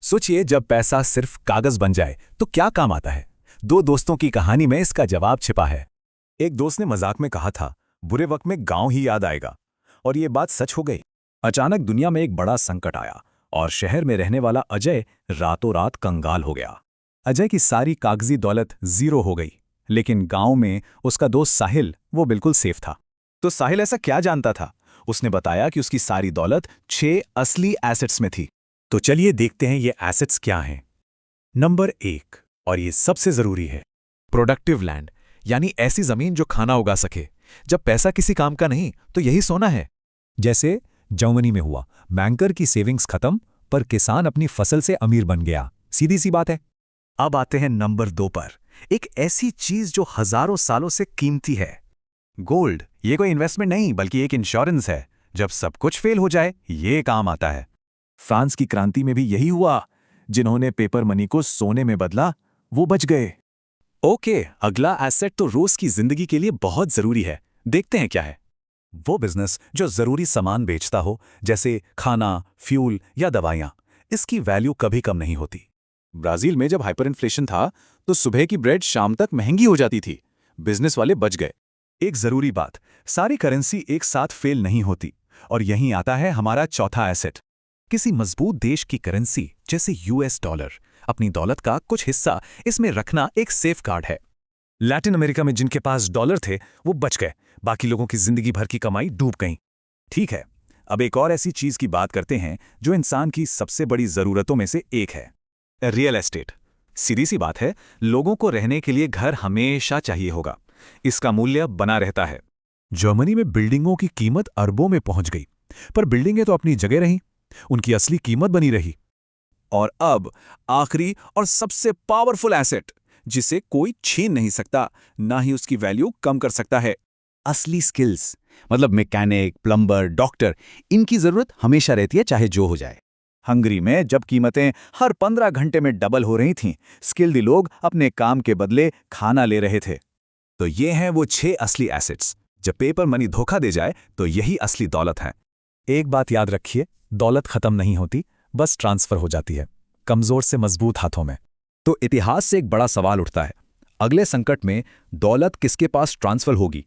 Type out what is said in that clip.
सोचिए, जब पैसा सिर्फ कागज बन जाए तो क्या काम आता है। दो दोस्तों की कहानी में इसका जवाब छिपा है। एक दोस्त ने मजाक में कहा था, बुरे वक्त में गांव ही याद आएगा, और ये बात सच हो गई। अचानक दुनिया में एक बड़ा संकट आया और शहर में रहने वाला अजय रातों रात कंगाल हो गया। अजय की सारी कागजी दौलत जीरो हो गई, लेकिन गांव में उसका दोस्त साहिल वो बिल्कुल सेफ था। तो साहिल ऐसा क्या जानता था? उसने बताया कि उसकी सारी दौलत 6 असली एसेट्स में थी। तो चलिए देखते हैं ये एसेट्स क्या हैं। नंबर 1, और ये सबसे जरूरी है, प्रोडक्टिव लैंड, यानी ऐसी जमीन जो खाना उगा सके। जब पैसा किसी काम का नहीं तो यही सोना है। जैसे जर्मनी में हुआ, बैंकर की सेविंग्स खत्म पर किसान अपनी फसल से अमीर बन गया। सीधी सी बात है। अब आते हैं नंबर 2 पर, एक ऐसी चीज जो हजारों सालों से कीमती है, गोल्ड। ये कोई इन्वेस्टमेंट नहीं बल्कि एक इंश्योरेंस है। जब सब कुछ फेल हो जाए ये काम आता है। फ्रांस की क्रांति में भी यही हुआ। जिन्होंने पेपर मनी को सोने में बदला वो बच गए। ओके, अगला एसेट तो रोज की जिंदगी के लिए बहुत जरूरी है। देखते हैं क्या है। वो बिजनेस जो जरूरी सामान बेचता हो, जैसे खाना, फ्यूल या दवाइयां। इसकी वैल्यू कभी कम नहीं होती। ब्राजील में जब हाइपर इन्फ्लेशन था तो सुबह की ब्रेड शाम तक महंगी हो जाती थी। बिजनेस वाले बच गए। एक जरूरी बात, सारी करेंसी एक साथ फेल नहीं होती। और यहीं आता है हमारा चौथा एसेट। किसी मजबूत देश की करेंसी जैसे यूएस डॉलर, अपनी दौलत का कुछ हिस्सा इसमें रखना एक सेफ गार्ड है। लैटिन अमेरिका में जिनके पास डॉलर थे वो बच गए, बाकी लोगों की जिंदगी भर की कमाई डूब गई। ठीक है, अब एक और ऐसी चीज की बात करते हैं जो इंसान की सबसे बड़ी जरूरतों में से एक है, रियल एस्टेट। सीधी सी बात है, लोगों को रहने के लिए घर हमेशा चाहिए होगा। इसका मूल्य बना रहता है। जर्मनी में बिल्डिंगों की कीमत अरबों में पहुंच गई, पर बिल्डिंगें तो अपनी जगह रहीं, उनकी असली कीमत बनी रही। और अब आखिरी और सबसे पावरफुल एसेट, जिसे कोई छीन नहीं सकता, ना ही उसकी वैल्यू कम कर सकता है, असली स्किल्स। मतलब मैकेनिक, प्लम्बर, डॉक्टर, इनकी जरूरत हमेशा रहती है, चाहे जो हो जाए। हंगरी में जब कीमतें हर 15 घंटे में डबल हो रही थीं, स्किल्ड लोग अपने काम के बदले खाना ले रहे थे। तो ये हैं वो 6 असली एसेट्स। जब पेपर मनी धोखा दे जाए तो यही असली दौलत है। एक बात याद रखिए, दौलत खत्म नहीं होती, बस ट्रांसफर हो जाती है, कमजोर से मजबूत हाथों में। तो इतिहास से एक बड़ा सवाल उठता है, अगले संकट में दौलत किसके पास ट्रांसफर होगी?